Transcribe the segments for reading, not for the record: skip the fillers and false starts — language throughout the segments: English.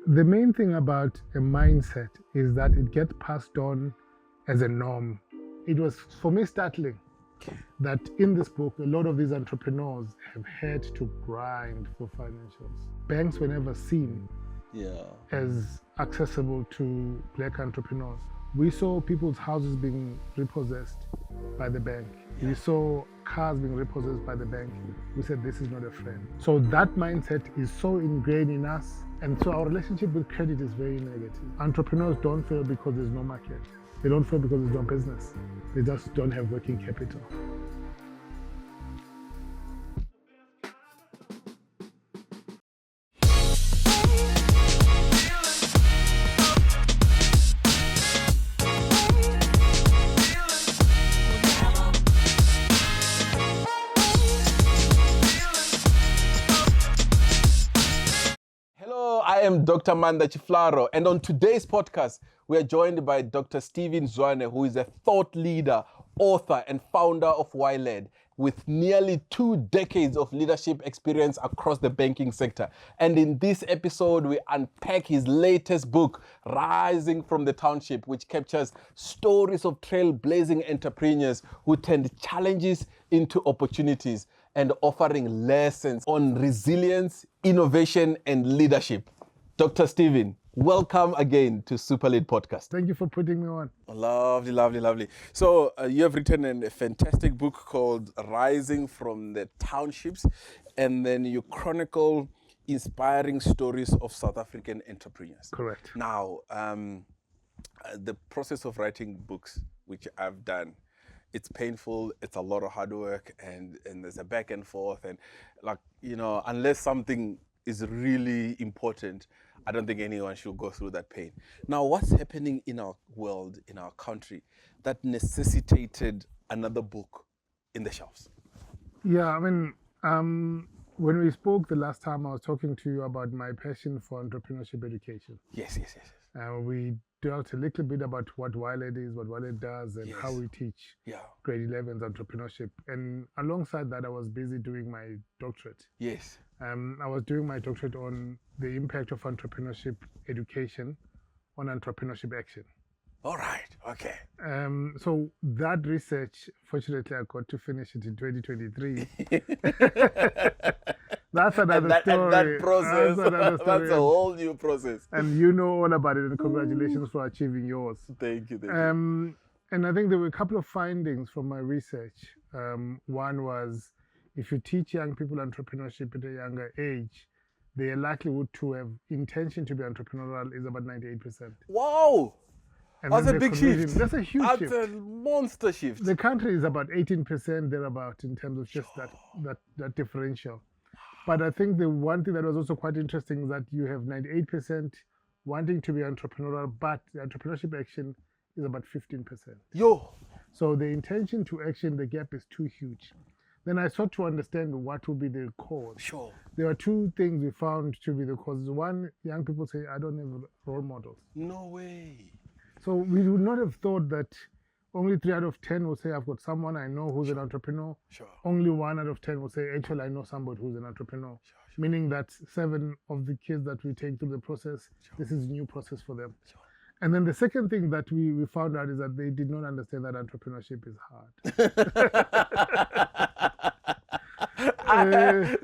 The main thing about a mindset is that it gets passed on as a norm. It was, for me, startling that in this book, a lot of these entrepreneurs have had to grind for financials. Banks were never seen as accessible to black entrepreneurs. We saw people's houses being repossessed by the bank. We saw cars being repossessed by the bank. We said, this is not a friend. So that mindset is so ingrained in us. And so our relationship with credit is very negative. Entrepreneurs don't fail because there's no market. They don't fail because there's no business. They just don't have working capital. I am Dr. Maanda Tshifularo, and on today's podcast, we are joined by Dr. Steven Zwane, who is a thought leader, author, and founder of YLED, with nearly 2 decades of leadership experience across the banking sector. And in this episode, we unpack his latest book, Rising from the Township, which captures stories of trailblazing entrepreneurs who turned challenges into opportunities and offering lessons on resilience, innovation, and leadership. Dr. Steven, welcome again to SuperLead Podcast. Thank you for putting me on. Lovely, lovely, lovely. So you have written a fantastic book called Rising from the Townships, and then you chronicle inspiring stories of South African entrepreneurs. Correct. Now, the process of writing books, which I've done, it's painful, it's a lot of hard work, and there's a back and forth, and unless something is really important, I don't think anyone should go through that pain. Now, what's happening in our world, in our country, that necessitated another book in the shelves? Yeah, I mean, when we spoke the last time, I was talking to you about my passion for entrepreneurship education. Yes. We dealt a little bit about what YLED is, what YLED does, and how we teach grade 11's entrepreneurship. And alongside that, I was busy doing my doctorate. Yes. I was doing my doctorate on the impact of entrepreneurship education on entrepreneurship action. All right. Okay. So that research, fortunately, I got to finish it in 2023. That's another story. And that process, that's a whole new process. And you know all about it, and congratulations for achieving yours. Thank you. And I think there were a couple of findings from my research. One was, if you teach young people entrepreneurship at a younger age, their likelihood to have intention to be entrepreneurial is about 98%. Wow! And that's a big shift. That's a huge shift. That's a monster shift. The country is about 18% thereabout in terms of just that differential. But I think the one thing that was also quite interesting is that you have 98% wanting to be entrepreneurial, but the entrepreneurship action is about 15%. So the intention to action, the gap is too huge. Then I sought to understand what would be the cause. Sure. There are 2 things we found to be the causes. One, young people say, I don't have role models. No way. So we would not have thought that only 3 out of 10 will say, I've got someone I know who's an entrepreneur. Sure. Only 1 out of 10 will say, actually, I know somebody who's an entrepreneur. Sure. Meaning that 7 of the kids that we take through the process, this is a new process for them. Sure. And then the second thing that we found out is that they did not understand that entrepreneurship is hard.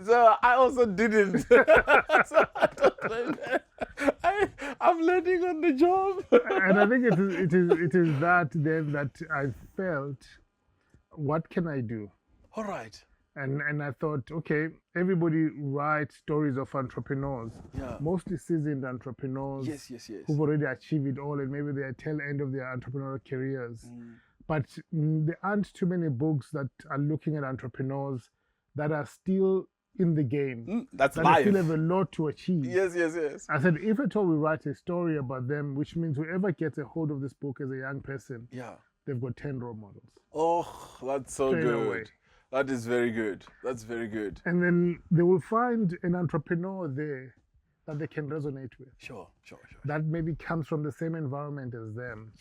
So I also didn't. So I'm learning on the job. And I think it is that then that I felt, what can I do? All right. And I thought, okay, everybody writes stories of entrepreneurs, mostly seasoned entrepreneurs who've already achieved it all, and maybe they're at tail end of their entrepreneurial careers. But there aren't too many books that are looking at entrepreneurs that are still in the game. That's that life. Still have a lot to achieve. Yes. I said, if at all we write a story about them, which means whoever gets a hold of this book as a young person, they've got 10 role models. Oh, that's so Straight good. away. That is very good. That's very good. And then they will find an entrepreneur there that they can resonate with. Sure. That maybe comes from the same environment as them.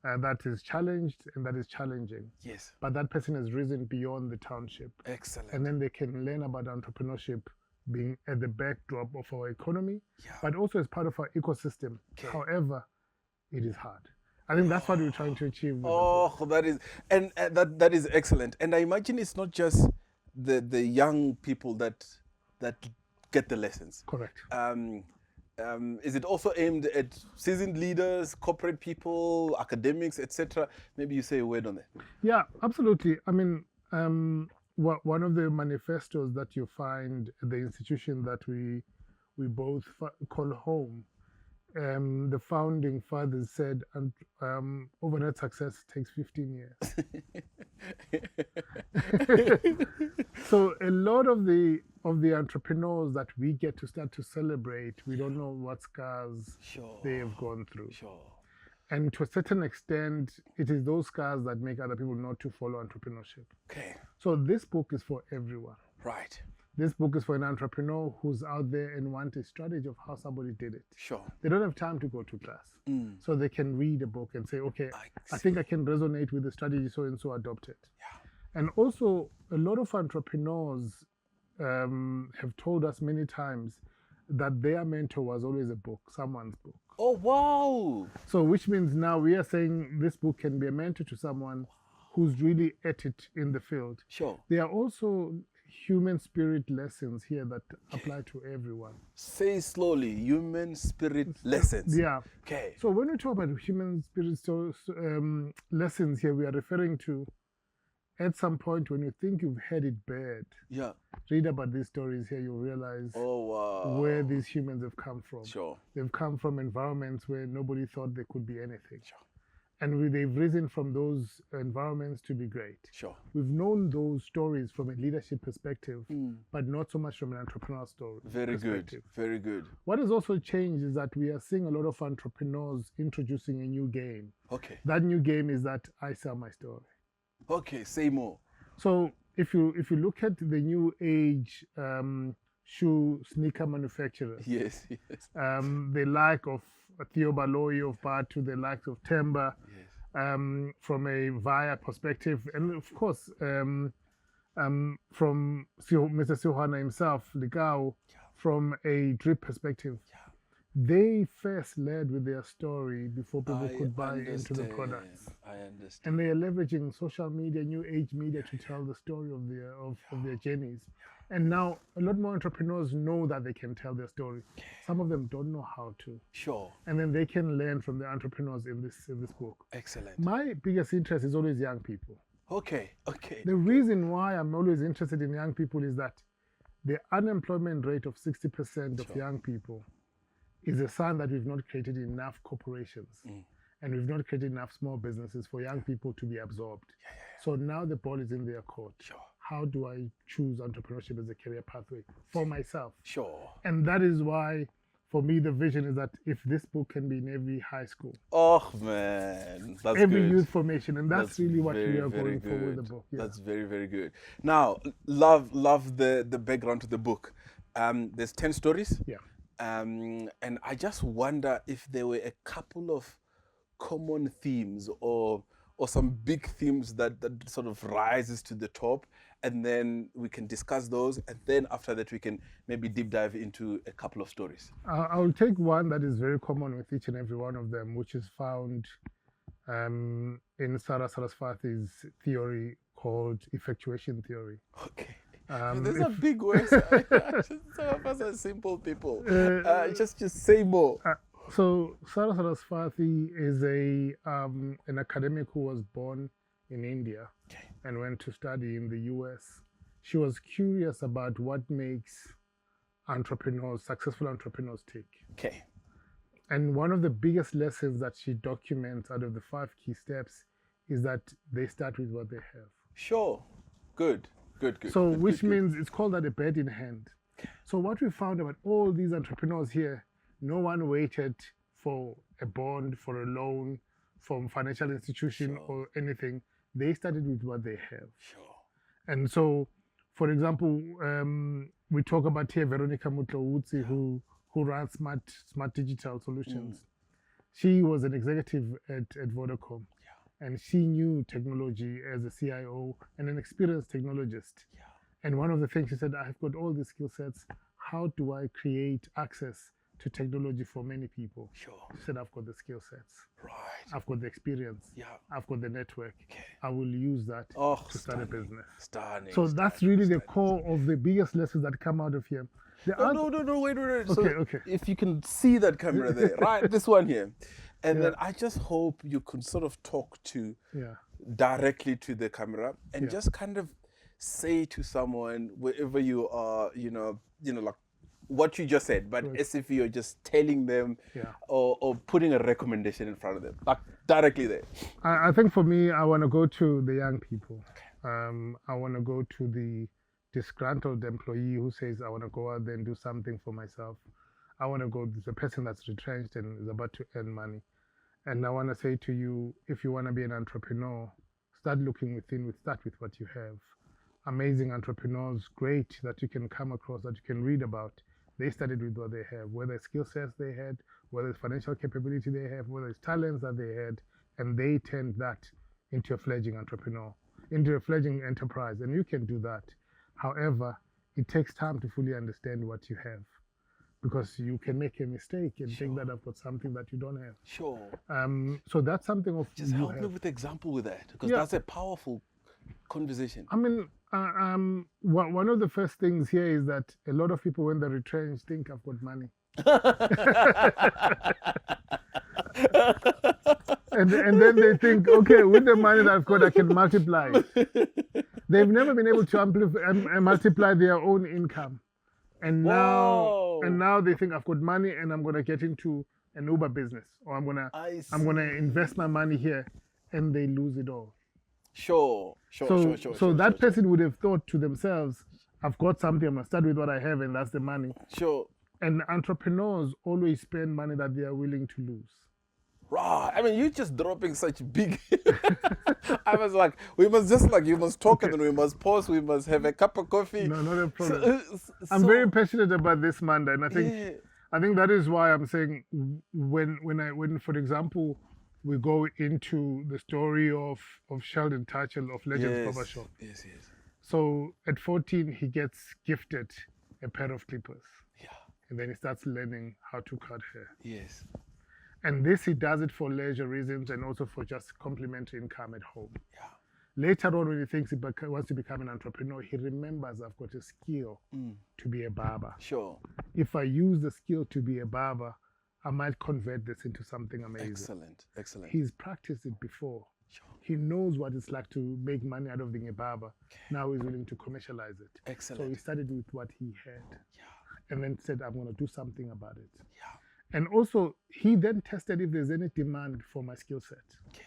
That is challenged and that is challenging. Yes. But that person has risen beyond the township. Excellent. And then they can learn about entrepreneurship being at the backdrop of our economy, Yeah. but also as part of our ecosystem. Okay. However, it is hard. I think that's what we're trying to achieve with the book. Oh, that is, and that is excellent. And I imagine it's not just the young people that get the lessons. Correct. Is it also aimed at seasoned leaders, corporate people, academics, etc.? Maybe you say a word on that. Yeah, absolutely. I mean, one of the manifestos that you find at the institution that we both call home, the founding fathers said, overnight success takes 15 years. So a lot of the entrepreneurs that we get to start to celebrate, we don't know what scars they have gone through. Sure. And to a certain extent, it is those scars that make other people not to follow entrepreneurship. Okay. So this book is for everyone. Right. This book is for an entrepreneur who's out there and wants a strategy of how somebody did it. Sure. They don't have time to go to class. So they can read a book and say, okay, I think I can resonate with the strategy so and so adopt it. Yeah. And also, a lot of entrepreneurs have told us many times that their mentor was always a book, someone's book. Oh, wow. So which means now we are saying this book can be a mentor to someone who's really at it in the field. Sure. There are also human spirit lessons here that apply to everyone. Say slowly, human spirit lessons. Yeah. Okay. So when we talk about human spirit lessons here, we are referring to at some point when you think you've had it bad, Yeah. read about these stories here, you'll realize Oh, wow. where these humans have come from. Sure. They've come from environments where nobody thought there could be anything. Sure. And they've risen from those environments to be great. Sure. We've known those stories from a leadership perspective, but not so much from an entrepreneurial story. Very good. Very good. What has also changed is that we are seeing a lot of entrepreneurs introducing a new game. Okay. That new game is that I sell my story. Okay. Say more. So if you look at the new age shoe sneaker manufacturers, Yes. Yes. the like of Theo Baloyi of Batu, the likes of Temba, Yes. from a VIA perspective, and of course from Mr. Suhana himself, Ligao, from a drip perspective. They first led with their story before people could buy into the products. I understand. And they are leveraging social media, new age media to tell the story of their journeys. And now a lot more entrepreneurs know that they can tell their story. Some of them don't know how to. Sure. And then they can learn from the entrepreneurs in this book. Excellent. My biggest interest is always young people. Okay. Okay. The reason why I'm always interested in young people is that the unemployment rate of 60% of young people is a sign that we've not created enough corporations and we've not created enough small businesses for young people to be absorbed. So now the ball is in their court. Sure. How do I choose entrepreneurship as a career pathway for myself? Sure. And that is why, for me, the vision is that if this book can be in every high school, Oh man, that's every good. youth formation, and that's really what very, we are very going for with the good. book. Yeah. That's very, very good. Now, love the background to the book. There's 10 stories. Yeah. And I just wonder if there were a couple of common themes or some big themes that sort of rises to the top, and then we can discuss those, and then after that we can maybe deep dive into a couple of stories. I'll take one that is very common with each and every one of them, which is found in Sarah Saraswati's theory called effectuation theory. Okay. Um, There's a big word. Some of us are simple people. Just say more. So Sarah Saraswati is an academic who was born in India and went to study in the US. She was curious about what makes successful entrepreneurs tick. Okay. And one of the biggest lessons that she documents out of the 5 key steps is that they start with what they have. Sure. Good. So which means it's called that a bird in hand. So what we found about all these entrepreneurs here, no one waited for a bond, for a loan from financial institution or anything. They started with what they have. Sure. And so, for example, we talk about here Veronica Mutlowutsi, who runs Smart Digital Solutions. She was an executive at Vodacom. And she knew technology as a CIO and an experienced technologist. And one of the things she said, I've got all these skill sets. how do I create access to technology for many people? Sure. He said, I've got the skill sets. Right. I've got the experience. Yeah. I've got the network. Okay. I will use that to start a business. Stunning. So that's really the core of the biggest lessons that come out of here. No, wait. Okay. If you can see that camera there, right, this one here. And then I just hope you can sort of talk to directly to the camera and just kind of say to someone, wherever you are, like what you just said, but as if you're just telling them or putting a recommendation in front of them, like directly there. I think for me, I want to go to the young people. I want to go to the disgruntled employee who says, I want to go out there and do something for myself. I want to go to the person that's retrenched and is about to earn money. And I want to say to you, if you want to be an entrepreneur, start looking within, start with what you have. Amazing entrepreneurs, great that you can come across, that you can read about. They started with what they have, whether it's skill sets they had, whether it's financial capability they have, whether it's talents that they had, and they turned that into a fledgling entrepreneur, into a fledgling enterprise. And you can do that. However, it takes time to fully understand what you have, because you can make a mistake and think that I've got something that you don't have. Sure. So that's something of just help me with the example with that, because that's a powerful conversation. I mean, one of the first things here is that a lot of people, when they're retrenched, think I've got money. and then they think, okay, with the money that I've got, I can multiply. They've never been able to multiply their own income. And now they think I've got money and I'm gonna get into an Uber business, or I'm gonna invest my money here, and they lose it all. Sure. So that person would have thought to themselves, I've got something, I'm gonna start with what I have, and that's the money. Sure. And entrepreneurs always spend money that they are willing to lose. Right. I mean, you're just dropping such big. I was like, you must talk and then we must pause. We must have a cup of coffee. No, not a problem. I'm very passionate about this, Maanda, and I think that is why I'm saying when for example, we go into the story of Sheldon Tatchell of Legends Barbershop. Yes. So at 14, he gets gifted a pair of clippers. Yeah. And then he starts learning how to cut hair. Yes. And this, he does it for leisure reasons and also for just complementary income at home. Yeah. Later on, when he thinks he wants to become an entrepreneur, he remembers I've got a skill to be a barber. Sure. If I use the skill to be a barber, I might convert this into something amazing. Excellent. He's practiced it before. Sure. He knows what it's like to make money out of being a barber. Okay. Now he's willing to commercialize it. Excellent. So he started with what he had. Yeah. And then said, I'm going to do something about it. Yeah. And also, he then tested if there's any demand for my skill set. Okay.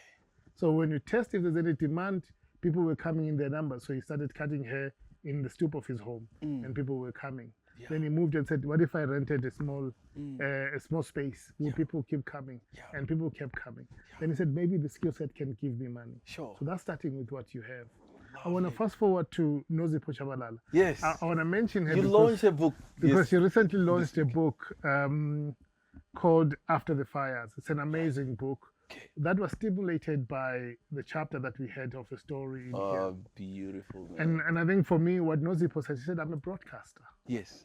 So when you test if there's any demand, people were coming in their numbers. So he started cutting hair in the stoop of his home, and people were coming. Yeah. Then he moved and said, what if I rented a small space? Will people keep coming? Yeah. And people kept coming. Yeah. Then he said, maybe the skill set can give me money. Sure. So that's starting with what you have. I want to fast forward to Nozipho Shabalala. Yes. I want to mention her. You launched a book. Because she recently launched a book called After the Fires. It's an amazing book. Okay. That was stimulated by the chapter that we had of a story in here. Oh, beautiful. Man. And I think for me, what Nozipho said, she said, I'm a broadcaster. Yes.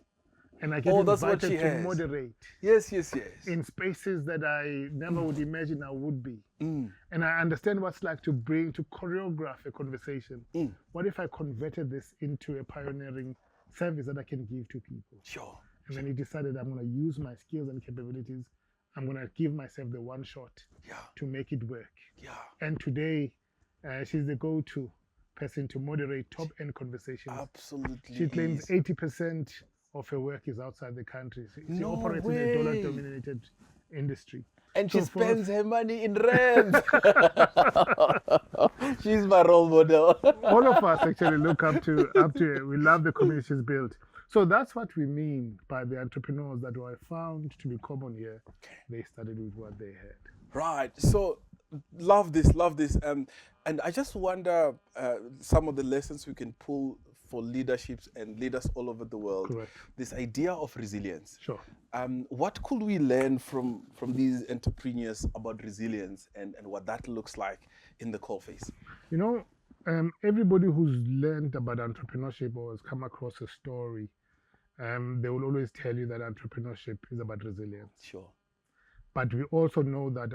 And I get invited to moderate. Yes. In spaces that I never would imagine I would be. And I understand what's like to choreograph a conversation. What if I converted this into a pioneering service that I can give to people? Sure. And then he decided, I'm going to use my skills and capabilities. I'm going to give myself the one shot to make it work. Yeah. And today, she's the go-to person to moderate top-end conversations. Absolutely. She claims 80% of her work is outside the country. She operates in a dollar-dominated industry. And she spends her money in rent. She's my role model. All of us actually look up to her. We love the community she's built. So that's what we mean by the entrepreneurs that were found to be common here. They started with what they had. Right. So love this. And I just wonder some of the lessons we can pull for leaderships and leaders all over the world. Correct. This idea of resilience. Sure. What could we learn from these entrepreneurs about resilience and what that looks like in the coalface? You know, everybody who's learned about entrepreneurship or has come across a story they will always tell you that entrepreneurship is about resilience. Sure. But we also know that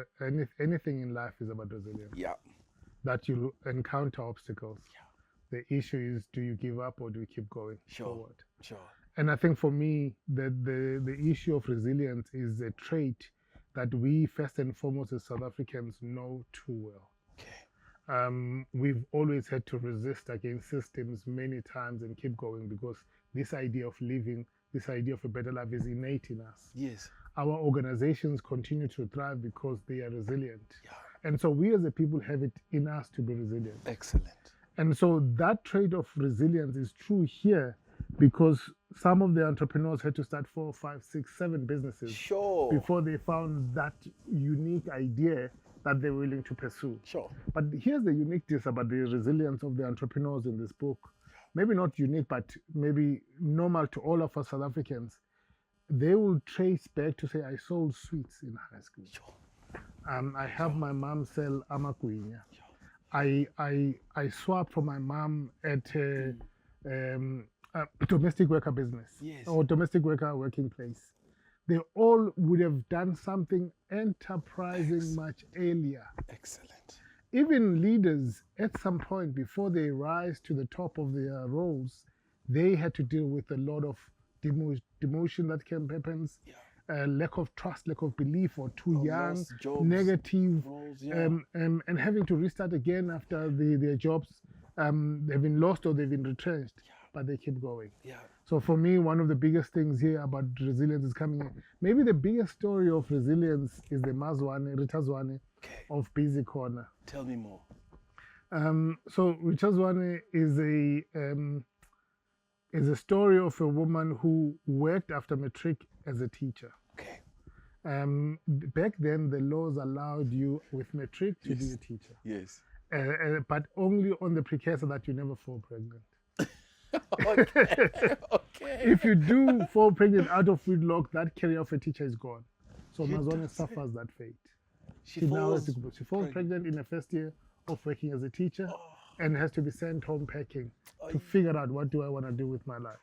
anything in life is about resilience. Yeah. That you encounter obstacles. Yeah. The issue is, do you give up or do you keep going forward? Sure. And I think for me, the issue of resilience is a trait that we first and foremost as South Africans know too well. Okay. We've always had to resist against systems many times and keep going because this idea of living, this idea of a better life is innate in us. Yes. Our organizations continue to thrive because they are resilient. Yeah. And so we as a people have it in us to be resilient. Excellent. And so that trait of resilience is true here because some of the entrepreneurs had to start 4, 5, 6, 7 businesses before they found that unique idea that they're willing to pursue. Sure. But here's the uniqueness about the resilience of the entrepreneurs in this book. Maybe not unique, but maybe normal to all of us South Africans. They will trace back to say, I sold sweets in high school. Sure. I helped my mom sell amakwenya. Sure. I swapped for my mom at a domestic worker business. Yes. Or domestic worker working place. They all would have done something enterprising much earlier. Excellent. Even leaders, at some point before they rise to the top of their roles, they had to deal with a lot of demotion that happens, lack of trust, lack of belief, or too young, jobs, negative, roles, and having to restart again after their jobs they've been lost or they've been retrenched, but they keep going. Yeah. So for me, one of the biggest things here about resilience is coming in. Maybe the biggest story of resilience is the Rita Zwane of Busy Corner. Tell me more. So Rita Zwane is a story of a woman who worked after matric as a teacher. Okay. Back then, the laws allowed you with matric to be a teacher. Yes. But only on the precursor that you never fall pregnant. Okay. If you do fall pregnant out of wedlock, that career of a teacher is gone. So Mazwane suffers that fate. She falls pregnant in the first year of working as a teacher and has to be sent home packing to figure out what do I want to do with my life.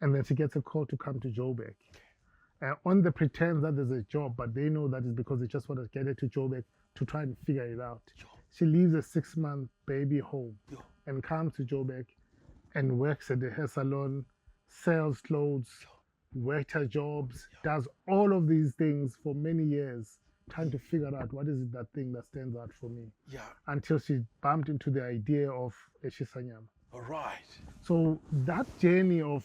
And then she gets a call to come to Joburg. On the pretense that there's a job, but they know that it's because they just want to get her to Joburg to try and figure it out. She leaves a 6-month baby home and comes to Joburg and works at the hair salon, sells clothes, waiter jobs, does all of these things for many years, trying to figure out what is it that thing that stands out for me. Yeah. Until she bumped into the idea of a Shisanyama. All right. So that journey of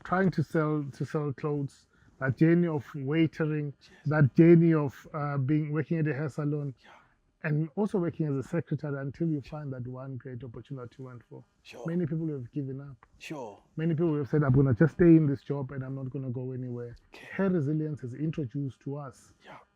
trying to sell clothes, that journey of waitering, that journey of working at a hair salon, and also working as a secretary until you find that one great opportunity you went for. Sure. Many people have given up. Sure. Many people have said, I'm going to just stay in this job and I'm not going to go anywhere. Okay. Her resilience has introduced to us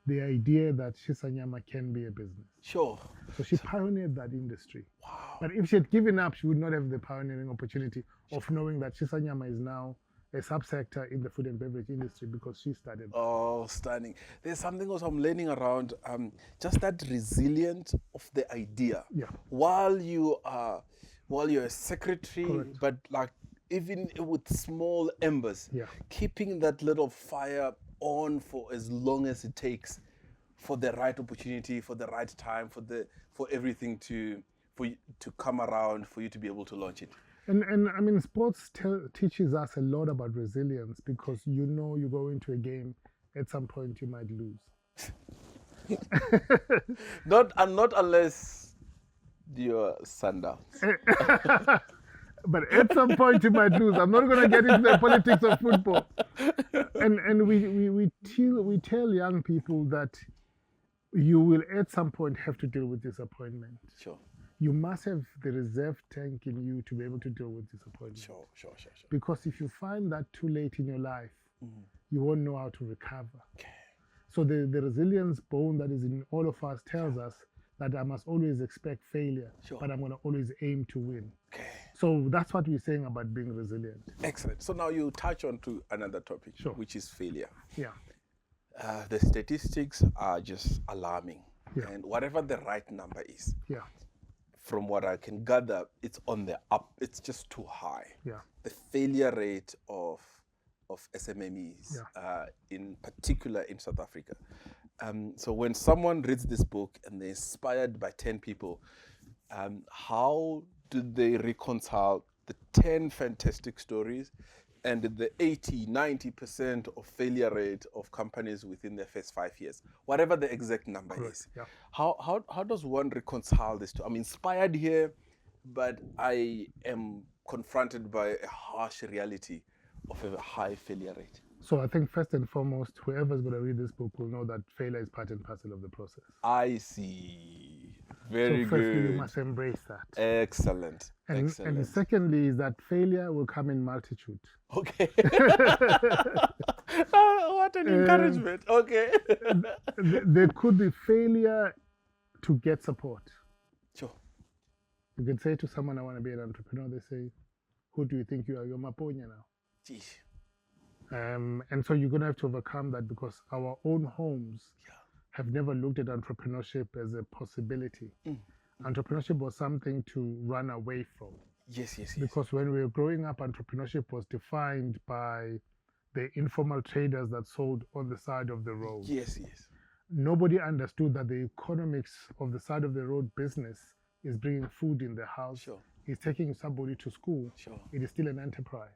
the idea that Shisanyama can be a business. Sure. So she pioneered that industry. Wow. But if she had given up, she would not have the pioneering opportunity of knowing that Shisanyama is now a subsector in the food and beverage industry because she started. Oh, stunning. There's something else I'm learning around, just that resilience of the idea. Yeah. While you're a secretary, correct, but like even with small embers, keeping that little fire on for as long as it takes for the right opportunity, for the right time, for everything to come around, for you to be able to launch it. And I mean, sports teaches us a lot about resilience because you go into a game, at some point you might lose. Not unless you're Sundowns. But at some point you might lose. I'm not going to get into the politics of football. And we tell young people that you will at some point have to deal with disappointment. Sure. You must have the reserve tank in you to be able to deal with disappointment. Sure. Because if you find that too late in your life, you won't know how to recover. Okay. So the resilience bone that is in all of us tells us that I must always expect failure, but I'm going to always aim to win. Okay. So that's what we're saying about being resilient. Excellent. So now you touch on to another topic, which is failure. Yeah. The statistics are just alarming. Yeah. And whatever the right number is. Yeah. From what I can gather, it's on the up. It's just too high. Yeah. The failure rate of of SMMEs, in particular in South Africa. So when someone reads this book and they're inspired by 10 people, how do they reconcile the 10 fantastic stories and the 80-90% of failure rate of companies within their first 5 years, whatever the exact number is? Yeah. How does one reconcile this two? I'm inspired here, but I am confronted by a harsh reality of a high failure rate. So I think first and foremost, whoever's going to read this book will know that failure is part and parcel of the process. I see. Very so firstly, good. you must embrace that. Excellent. And secondly is that failure will come in multitude. Okay. What an encouragement. Okay. There could be failure to get support. Sure. You can say to someone, I want to be an entrepreneur. They say, who do you think you are? You're Maponya now. Geez. And so you're going to have to overcome that because our own homes have never looked at entrepreneurship as a possibility. Entrepreneurship was something to run away from. Yes. Because when we were growing up, entrepreneurship was defined by the informal traders that sold on the side of the road. Yes. Nobody understood that the economics of the side of the road business is bringing food in the house. Sure. It's taking somebody to school. Sure. It is still an enterprise.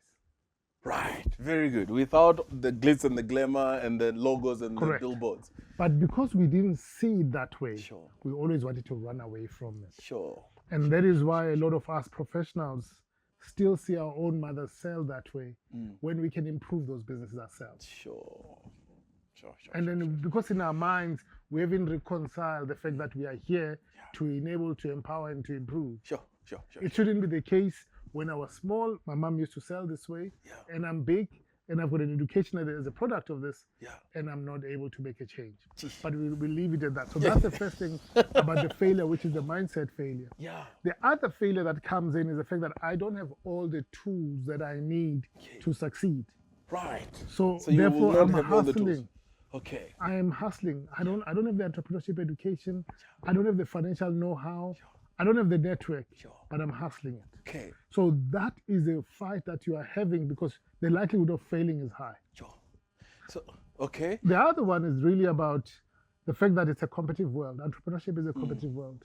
Right. Very good. Without the glitz and the glamour and the logos and Correct. the billboards. But because we didn't see it that way, Sure. we always wanted to run away from it. Sure. And that is why a lot of us professionals still see our own mothers sell that way when we can improve those businesses ourselves. Sure. And then because in our minds, we haven't reconciled the fact that we are here to enable, to empower, and to improve. Sure. It shouldn't be the case. When I was small, my mom used to sell this way, and I'm big, and I've got an education as a product of this, and I'm not able to make a change. But we leave it at that. So that's the first thing about the failure, which is the mindset failure. Yeah. The other failure that comes in is the fact that I don't have all the tools that I need to succeed. Right. So you therefore, will not I'm have all the tools. hustling. Okay. I am hustling. I don't have the entrepreneurship education. I don't have the financial know-how. I don't have the network, but I'm hustling it. Okay. So that is a fight that you are having because the likelihood of failing is high. Sure. So, okay. The other one is really about the fact that it's a competitive world. Entrepreneurship is a competitive world.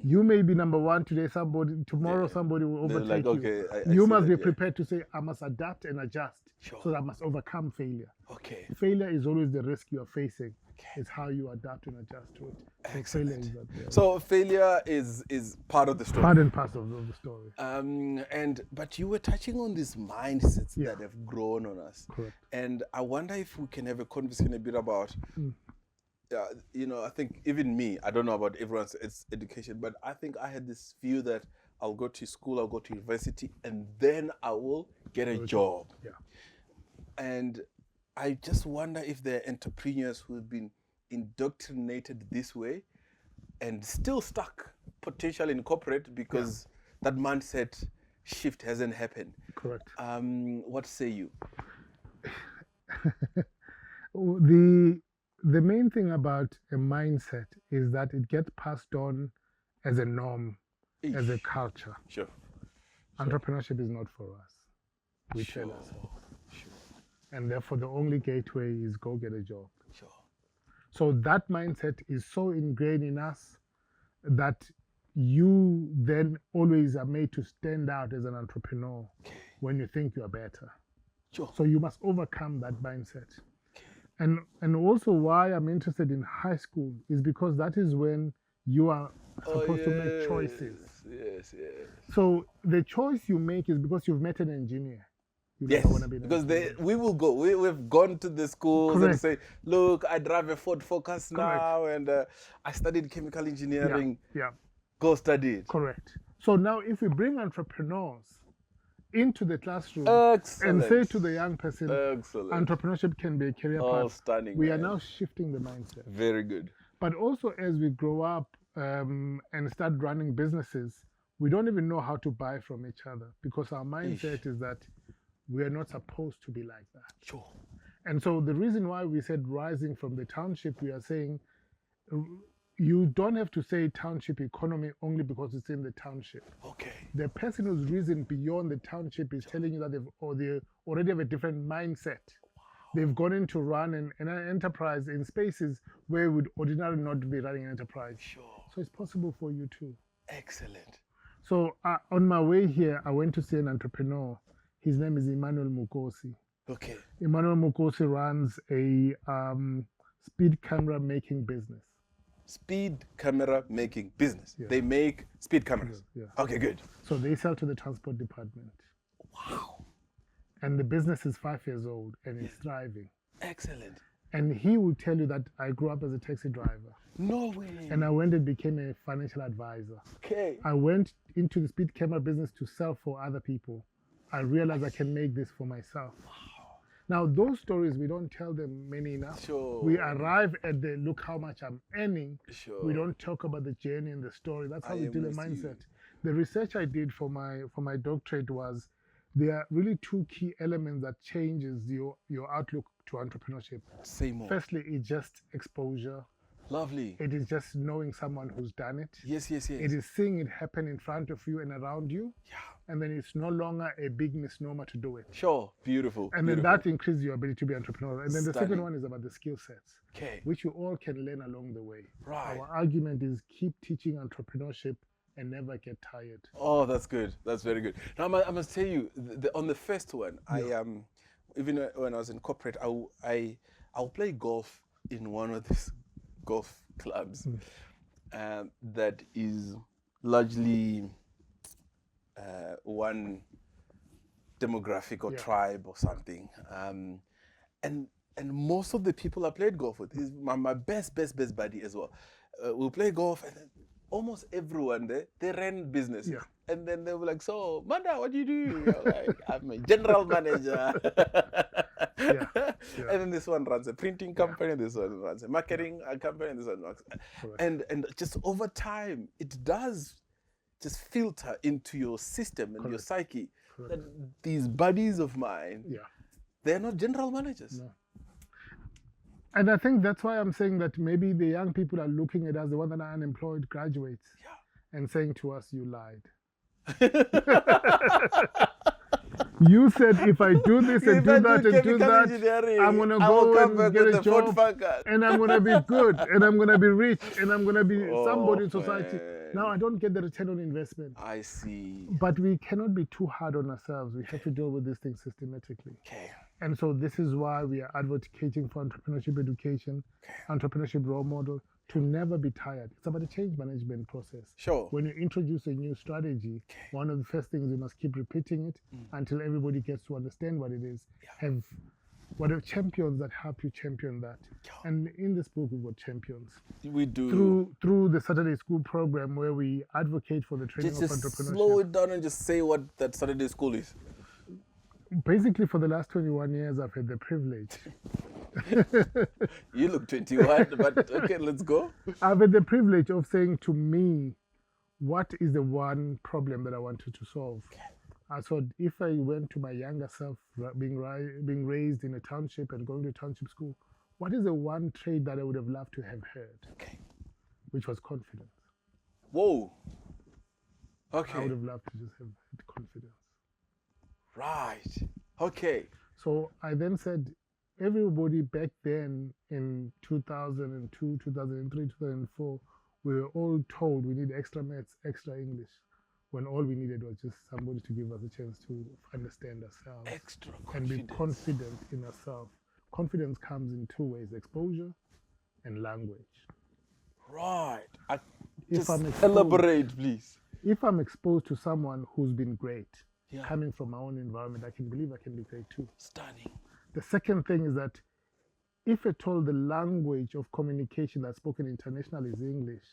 You may be number one today, tomorrow somebody will overtake you. You must be prepared to say, I must adapt and adjust. So that I must overcome failure. Okay. Failure is always the risk you are facing. It's how you adapt and adjust to it. Excellent. So failure is that, So failure is part of the story. Part and parcel of the story. But you were touching on these mindsets that have grown on us. Correct. And I wonder if we can have a conversation a bit about I think even me, I don't know about everyone's education, but I think I had this view that I'll go to school, I'll go to university, and then I will get a job. Yeah. And I just wonder if there are entrepreneurs who have been indoctrinated this way and still stuck potentially in corporate because that mindset shift hasn't happened. Correct. What say you? The main thing about a mindset is that it gets passed on as a norm, as a culture. Sure. Entrepreneurship is not for us. We tell us. And therefore, the only gateway is go get a job. Sure. So that mindset is so ingrained in us that you then always are made to stand out as an entrepreneur when you think you are better. Sure. So you must overcome that mindset. And also why I'm interested in high school is because that is when you are supposed to make choices. Yes. So the choice you make is because you've met an engineer. Yes, because we will go. We've gone to the schools and say, look, I drive a Ford Focus now, and I studied chemical engineering. Yeah. Go study it. Correct. So now if we bring entrepreneurs into the classroom and say to the young person, entrepreneurship can be a career path, stunning, we are now shifting the mindset. Very good. But also as we grow up and start running businesses, we don't even know how to buy from each other because our mindset is that we are not supposed to be like that. Sure. And so the reason why we said rising from the township, we are saying You don't have to say township economy only because it's in the township. Okay. The person who's risen beyond the township is telling you that they already have a different mindset. Wow. They've gone in to run an enterprise in spaces where you would ordinarily not be running an enterprise. Sure. So it's possible for you too. Excellent. So on my way here, I went to see an entrepreneur. His name is Emmanuel Mukosi. Okay. Emmanuel Mukosi runs a speed camera making business. Speed camera making business. Yeah. They make speed cameras. Yeah. Okay, good. So they sell to the transport department. Wow. And the business is 5 years old and it's thriving. Excellent. And he will tell you that I grew up as a taxi driver. No way. And I went and became a financial advisor. Okay. I went into the speed camera business to sell for other people. I realized I can make this for myself. Wow. Now, those stories, we don't tell them many enough. Sure. We arrive at the look how much I'm earning. Sure. We don't talk about the journey and the story. That's how we do the mindset. You. The research I did for my doctorate was there are really 2 key elements that changes your outlook to entrepreneurship. Say more. Firstly, it's just exposure. Lovely. It is just knowing someone who's done it. Yes. It is seeing it happen in front of you and around you. Yeah. And then it's no longer a big misnomer to do it. Sure. Beautiful. And then that increases your ability to be entrepreneurial. And then the second one is about the skill sets, which you all can learn along the way. Right. Our argument is keep teaching entrepreneurship and never get tired. Oh, that's good. That's very good. Now, I must tell you, on the first one, Yeah. even when I was in corporate, I'll play golf in one of these golf clubs that is largely one demographic or tribe or something, and most of the people I played golf with is my best buddy as well. We'll play golf, and then almost everyone there, they ran businesses. Yeah. And then they were like, so, Maanda, what do you do? You're like, I'm a general manager. Yeah. And then this one runs a printing company, this one runs a marketing company, and this one runs. And just over time, it does just filter into your system and your psyche that these buddies of mine, they're not general managers. No. And I think that's why I'm saying that maybe the young people are looking at us, the ones that are unemployed graduates, and saying to us, you lied. You said if I do this and do that and do that, I'm going to go and get a job and I'm going to be good and I'm going to be rich and I'm going to be somebody in society. Man. Now I don't get the return on investment. I see. But we cannot be too hard on ourselves. We have to deal with these things systematically. Okay. And so this is why we are advocating for entrepreneurship education, entrepreneurship role model, to never be tired. It's about a change management process. Sure. When you introduce a new strategy, one of the first things you must keep repeating it until everybody gets to understand what it is. Have what are champions that help you champion that. And in this book, we've got champions. We do. Through the Saturday School program where we advocate for the training of entrepreneurship. Slow it down and just say what that Saturday School is. Basically, for the last 21 years, I've had the privilege. You look 21, but okay, let's go. I've had the privilege of saying to me, what is the one problem that I wanted to solve? I thought if I went to my younger self, being raised in a township and going to township school, what is the one trait that I would have loved to have heard? Which was confidence. Whoa. Okay. I would have loved to just have had confidence. Right. Okay. So I then said, everybody back then in 2002, 2003, 2004, we were all told we need extra maths, extra English, when all we needed was just somebody to give us a chance to understand ourselves and be confident in ourselves. Confidence comes in 2 ways, exposure and language. Right. If I'm elaborate, please. If I'm exposed to someone who's been great, coming from my own environment, I can believe I can be great too. Stunning. The second thing is that if at all the language of communication that's spoken internationally is English,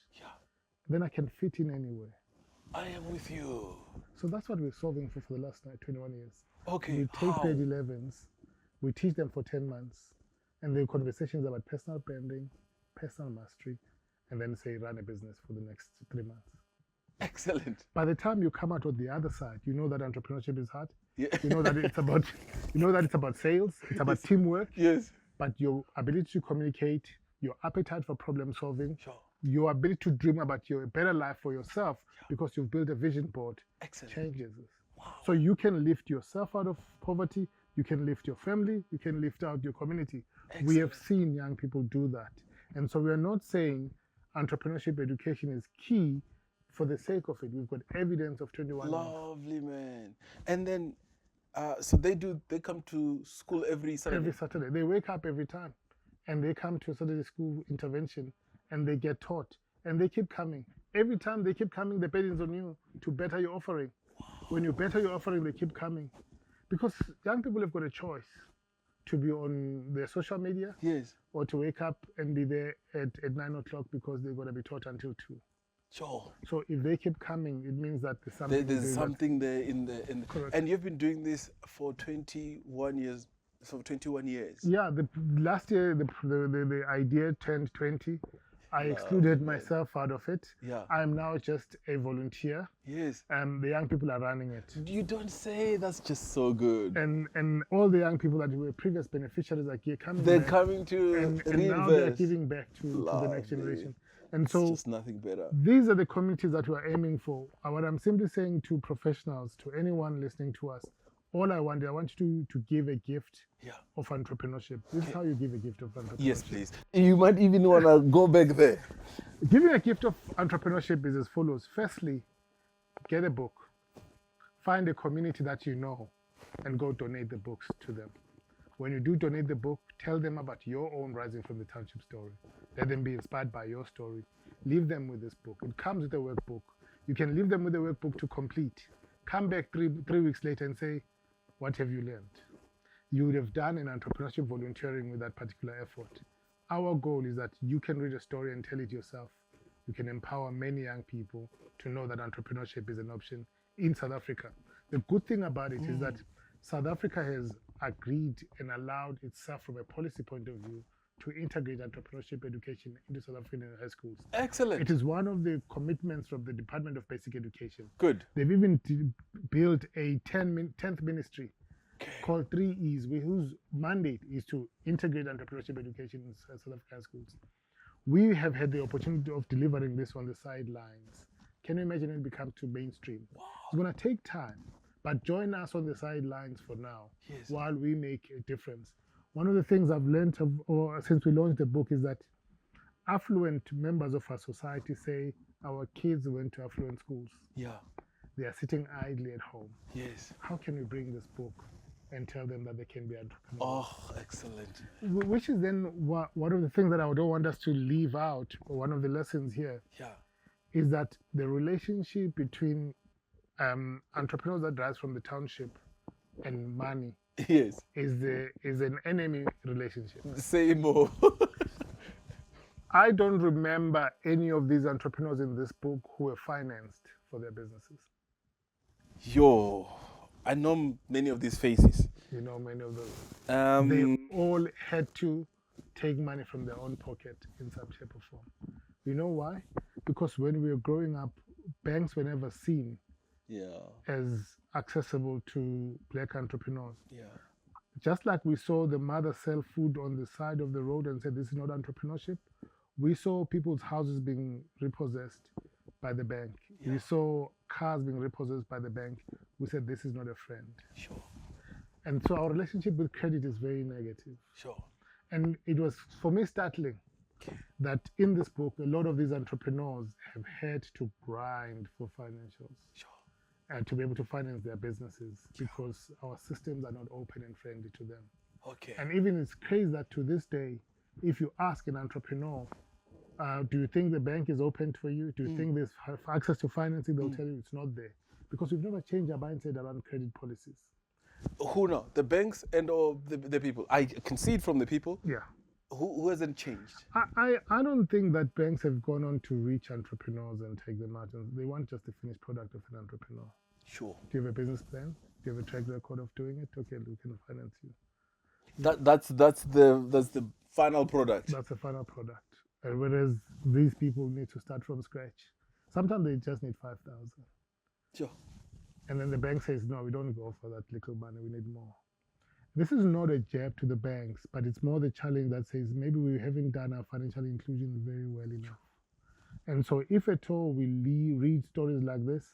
then I can fit in anywhere. I am with you. So that's what we're solving for the last 21 years. Okay. We take grade 11s, we teach them for 10 months, and the conversations about personal branding, personal mastery, and then say run a business for the next 3 months. Excellent. By the time you come out on the other side, you know that entrepreneurship is hard. Yeah. You know that it's about sales, it's about teamwork. Yes. But your ability to communicate, your appetite for problem solving, your ability to dream about your better life for yourself because you've built a vision board changes this. So you can lift yourself out of poverty, you can lift your family, you can lift out your community. We have seen young people do that. And so we are not saying entrepreneurship education is key for the sake of it. We've got evidence of 21 years. Lovely, man. And then, so they come to school every Saturday? Every Saturday. They wake up every time and they come to a Saturday school intervention and they get taught and they keep coming. Every time they keep coming, the burden is on you to better your offering. When you better your offering, they keep coming. Because young people have got a choice to be on their social media, or to wake up and be there at 9 o'clock because they're going to be taught until 2. Sure. So if they keep coming, it means that there's something. There's something there in the. Correct. And you've been doing this for 21 years. So 21 years. Yeah. Last year the idea turned 20. I excluded myself out of it. Yeah. I'm now just a volunteer. Yes. The young people are running it. You don't say. That's just so good. And all the young people that were previous beneficiaries are coming. They're back, coming to and now they're giving back to the next generation. And so it's just nothing better. These are the communities that we're aiming for. What I'm simply saying to professionals, to anyone listening to us, all I want you to give a gift of entrepreneurship. This is how you give a gift of entrepreneurship. Yes, please. You might even want to go back there. Giving a gift of entrepreneurship is as follows. Firstly, get a book. Find a community that you know and go donate the books to them. When you do donate the book, tell them about your own Rising from the Township story. Let them be inspired by your story. Leave them with this book. It comes with a workbook. You can leave them with a workbook to complete. Come back three weeks later and say, what have you learned? You would have done an entrepreneurship volunteering with that particular effort. Our goal is that you can read a story and tell it yourself. You can empower many young people to know that entrepreneurship is an option in South Africa. The good thing about it is that South Africa has agreed and allowed itself from a policy point of view to integrate entrepreneurship education into South African high schools. Excellent. It is one of the commitments from the Department of Basic Education. Good. They've even built a 10th ministry called 3Es, whose mandate is to integrate entrepreneurship education in South African schools. We have had the opportunity of delivering this on the sidelines. Can you imagine it become to mainstream? Wow. It's going to take time, but join us on the sidelines for now while we make a difference. One of the things I've learned since we launched the book is that affluent members of our society say our kids went to affluent schools. Yeah. They are sitting idly at home. Yes. How can we bring this book and tell them that they can be entrepreneurs? Oh, excellent. Which is then one of the things that I don't want us to leave out, or one of the lessons here, is that the relationship between entrepreneurs that derives from the township and money is an enemy relationship. Say more. I don't remember any of these entrepreneurs in this book who were financed for their businesses. I know many of these faces. You know many of those. They all had to take money from their own pocket in some shape or form. You know why? Because when we were growing up, banks were never seen as accessible to black entrepreneurs. Just like we saw the mother sell food on the side of the road and said, this is not entrepreneurship, we saw people's houses being repossessed by the bank. We saw cars being repossessed by the bank. We said, this is not a friend. Sure. And so our relationship with credit is very negative. Sure. And it was, for me, startling that in this book, a lot of these entrepreneurs have had to grind for financials. Sure. And to be able to finance their businesses because our systems are not open and friendly to them. Okay. And even it's crazy that to this day, if you ask an entrepreneur, do you think the bank is open for you? Do you think there's access to financing? They'll tell you it's not there. Because we've never changed our mindset around credit policies. Who now? The banks and or the people? I concede from the people. Yeah. Who hasn't changed? I don't think that banks have gone on to reach entrepreneurs and take the margins. They want just the finished product of an entrepreneur. Sure. Do you have a business plan? Do you have a track record of doing it? Okay, we can finance you. That's the final product. That's the final product. Whereas these people need to start from scratch. Sometimes they just need 5,000. Sure. And then the bank says, no, we don't go for that little money, we need more. This is not a jab to the banks, but it's more the challenge that says maybe we haven't done our financial inclusion very well enough. And so if at all we read stories like this,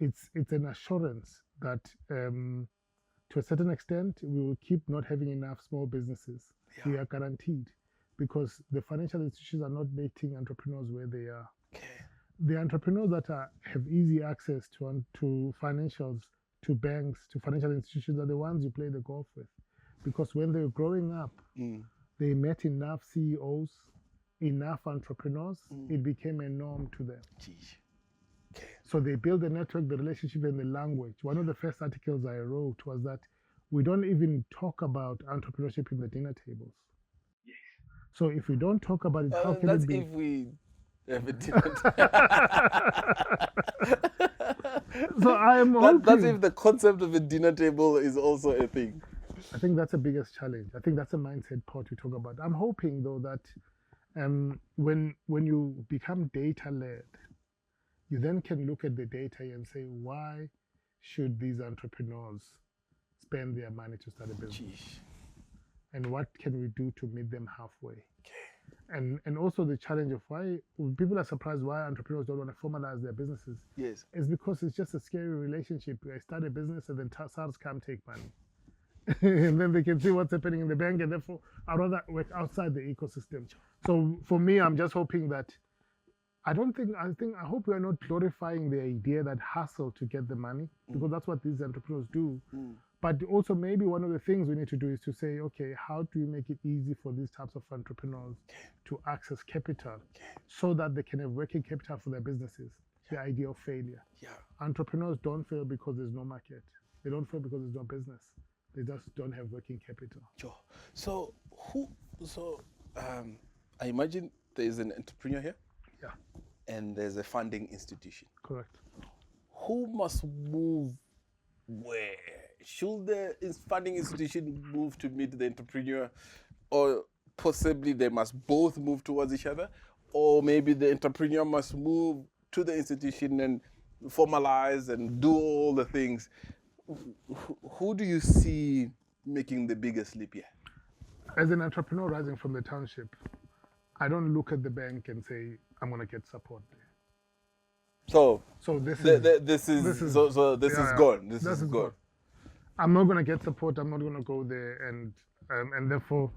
it's an assurance that to a certain extent, we will keep not having enough small businesses. Yeah. We are guaranteed, because the financial institutions are not meeting entrepreneurs where they are. Okay. The entrepreneurs that have easy access to financials, to banks, to financial institutions are the ones you play the golf with. Because when they were growing up, they met enough CEOs, enough entrepreneurs, it became a norm to them. Jeez. Okay. So they build the network, the relationship, and the language. One of the first articles I wrote was that we don't even talk about entrepreneurship in the dinner tables. Yes. So if we don't talk about it, how can that's it be? if we have a dinner. So I am hoping. That's if the concept of a dinner table is also a thing. I think that's the biggest challenge. I think that's a mindset part we talk about. I'm hoping though that when you become data-led, you then can look at the data and say, why should these entrepreneurs spend their money to start a business? Jeez. And what can we do to meet them halfway? Okay. And also the challenge of why people are surprised why entrepreneurs don't want to formalize their businesses. Yes. Is because it's just a scary relationship. I start a business and then SARS come take money. And then they can see what's happening in the bank, and therefore I'd rather work outside the ecosystem. So for me, I'm just hoping that I hope we are not glorifying the idea that hustle to get the money, because that's what these entrepreneurs do. But also maybe one of the things we need to do is to say, okay, how do we make it easy for these types of entrepreneurs to access capital so that they can have working capital for their businesses? The idea of failure. Yeah. Entrepreneurs don't fail because there's no market. They don't fail because there's no business. They just don't have working capital. Sure. So I imagine there is an entrepreneur here. Yeah. And there's a funding institution. Correct. Who must move where? Should the funding institution move to meet the entrepreneur, or possibly they must both move towards each other, or maybe the entrepreneur must move to the institution and formalize and do all the things? Who do you see making the biggest leap here? As an entrepreneur rising from the township, I don't look at the bank and say, I'm going to get support there. So this is gone. This is gone. I'm not going to get support. I'm not going to go there, and therefore,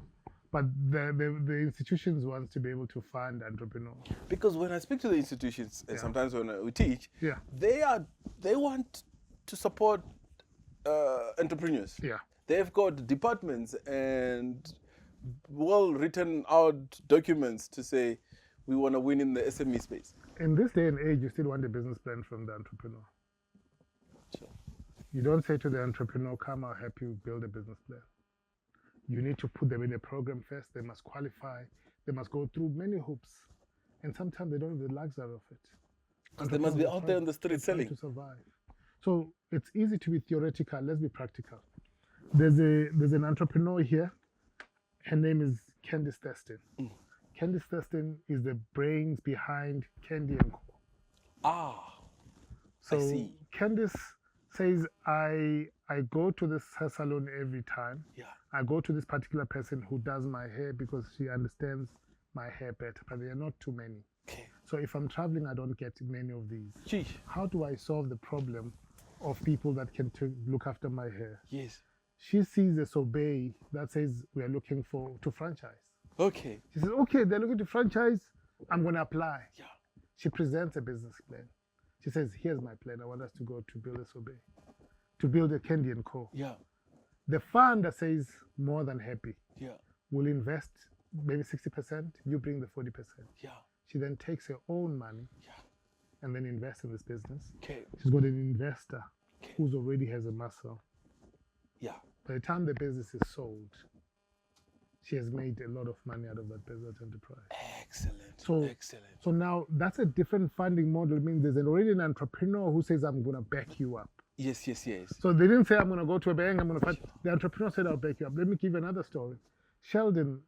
but the institutions want to be able to fund entrepreneurs. Because when I speak to the institutions, and sometimes when we teach, they want to support entrepreneurs. Yeah. They've got departments and well written out documents to say we want to win in the SME space. In this day and age, you still want a business plan from the entrepreneur. Sure. You don't say to the entrepreneur, come, I'll help you build a business plan. You need to put them in a program first. They must qualify. They must go through many hoops. And sometimes they don't have the luxury of it. Because they must be out there on the street selling. To survive. So it's easy to be theoretical. Let's be practical. There's an entrepreneur here. Her name is Candice Thurston. Candice Thurston is the brains behind Candy & Co. So I see. Candice says, I go to this hair salon every time. Yeah. I go to this particular person who does my hair because she understands my hair better, but there are not too many. Okay. So if I'm traveling, I don't get many of these. Sheesh. How do I solve the problem of people that can look after my hair? Yes. She sees a survey that says we are looking to franchise. Okay. She says, okay, they're looking to franchise. I'm going to apply. Yeah. She presents a business plan. She says, here's my plan. I want us to go to build a survey, to build a Candy & Co. Yeah. The funder says, more than happy. Yeah. We'll invest maybe 60%. You bring the 40%. Yeah. She then takes her own money. Yeah. And then invests in this business. Okay. She's got an investor who's already has a muscle. Yeah. By the time the business is sold, she has made a lot of money out of that business enterprise. Excellent. Excellent. So now that's a different funding model. It means there's already an entrepreneur who says, I'm going to back you up. Yes. So they didn't say, I'm going to go to a bank, I'm going to find. The entrepreneur said, I'll back you up. Let me give you another story. Sheldon,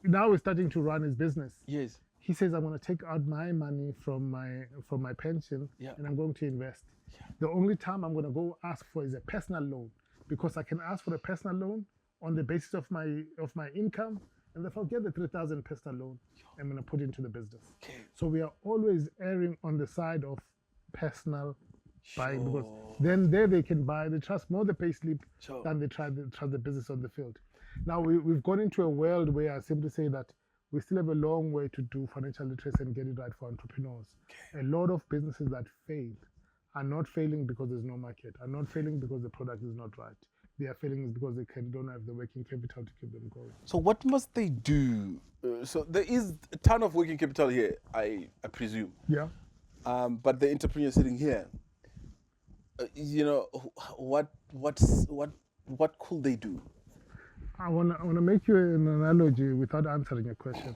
now is starting to run his business. Yes. He says, I'm going to take out my money from my pension and I'm going to invest. Yeah. The only time I'm going to go ask for is a personal loan, because I can ask for a personal loan on the basis of my income, and if I get the 3,000 personal loan, I'm going to put into the business. Okay. So we are always erring on the side of personal buying, because Sure. then there they can buy. They trust more the pay slip Sure. than they trust the business on the field. Now we've gone into a world where I simply say that we still have a long way to do financial literacy and get it right for entrepreneurs. A lot of businesses that fail are not failing because there's no market, are not failing because the product is not right. They are failing because they don't have the working capital to keep them going. So what must they do? So there is a ton of working capital here, I presume. Yeah. But the entrepreneur sitting here, what could they do? I want to make you an analogy without answering a question.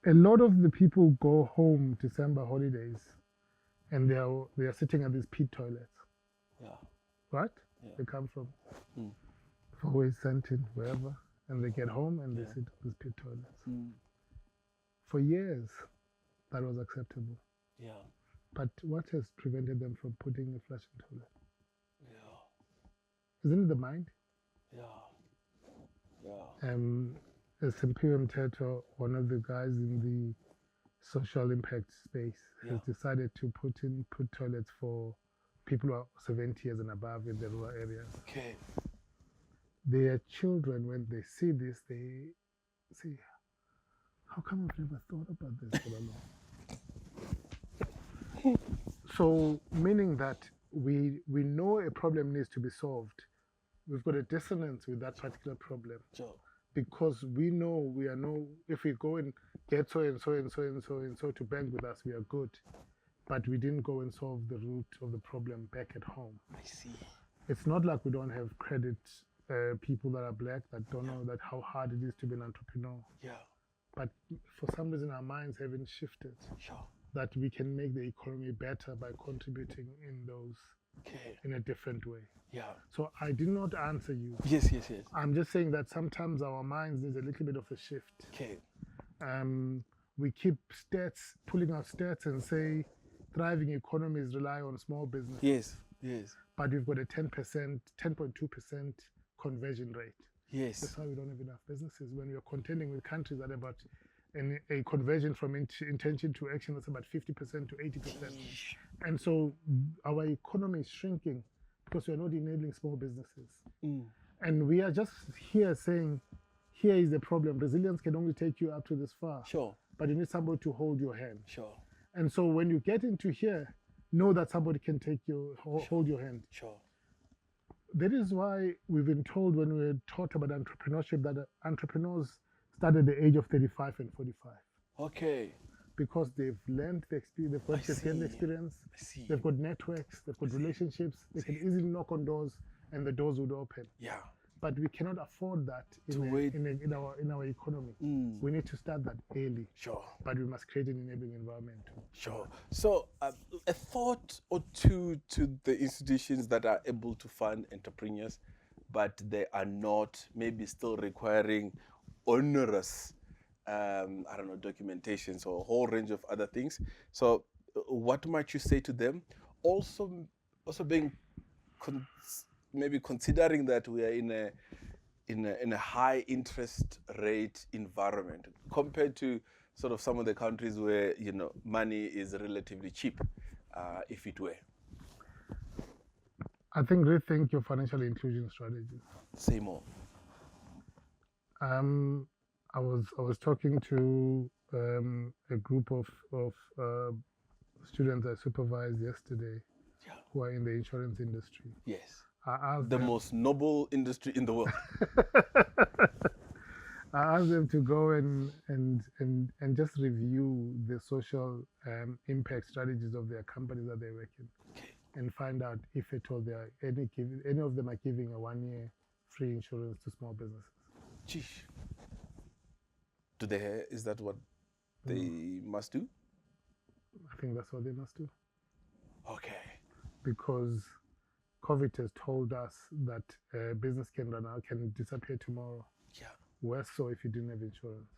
A lot of the people go home December holidays, and they are sitting at these pit toilets. Yeah. Right? Yeah. They come from Mm. always Sentin, wherever, and they get home and they sit at these pit toilets. Mm. For years, that was acceptable. Yeah. But what has prevented them from putting a flushing toilet? Yeah. Isn't it the mind? Yeah. Yeah. Simpiwe Mteto, one of the guys in the social impact space, has decided to put toilets for people who are 70 years and above in the rural areas. Okay. Their children, when they see this, they say, how come I've never thought about this for long? So, meaning that we know a problem needs to be solved. We've got a dissonance with that particular problem. Sure. Because we know if we go and get so and so and so and so and so to bank with us, we are good. But we didn't go and solve the root of the problem back at home. I see. It's not like we don't have credit people that are black that don't know that how hard it is to be an entrepreneur. Yeah. But for some reason, our minds haven't shifted. Sure. That we can make the economy better by contributing in a different way. Yeah. So I did not answer you. Yes. I'm just saying that sometimes our minds need a little bit of a shift. Okay. We keep pulling out stats and say thriving economies rely on small business. Yes. But we've got a 10.2% conversion rate. Yes. That's why we don't have enough businesses when we are contending with countries that are about a conversion from intention to action that's about 50% to 80%. And so our economy is shrinking because we are not enabling small businesses. And we are just here saying, here is the problem. Resilience can only take you up to this far. Sure. But you need somebody to hold your hand. Sure. And so when you get into here, know that somebody can hold your hand. Sure. That is why we've been told when we taught about entrepreneurship that entrepreneurs start at the age of 35 and 45. Okay. Because they've learned the experience, they've got the experience, they've got networks, they've got relationships, they can easily knock on doors and the doors would open. Yeah. But we cannot afford that in our economy. We need to start that early. Sure. But we must create an enabling environment too. Sure. So a thought or two to the institutions that are able to fund entrepreneurs, but they are not maybe still requiring onerous, documentations or a whole range of other things. So what might you say to them? Also being maybe considering that we are in a high interest rate environment compared to sort of some of the countries where money is relatively cheap, if it were. I think rethink your financial inclusion strategy. Say more. I was talking to a group of students I supervised yesterday who are in the insurance industry. Yes. I asked the most noble industry in the world. I asked them to go and just review the social impact strategies of their companies that they work in, and find out if at all any of them are giving a 1-year free insurance to small businesses. Geesh. Is that what they must do? I think that's what they must do. Okay. Because COVID has told us that business can disappear tomorrow. Yeah. Worse so if you didn't have insurance.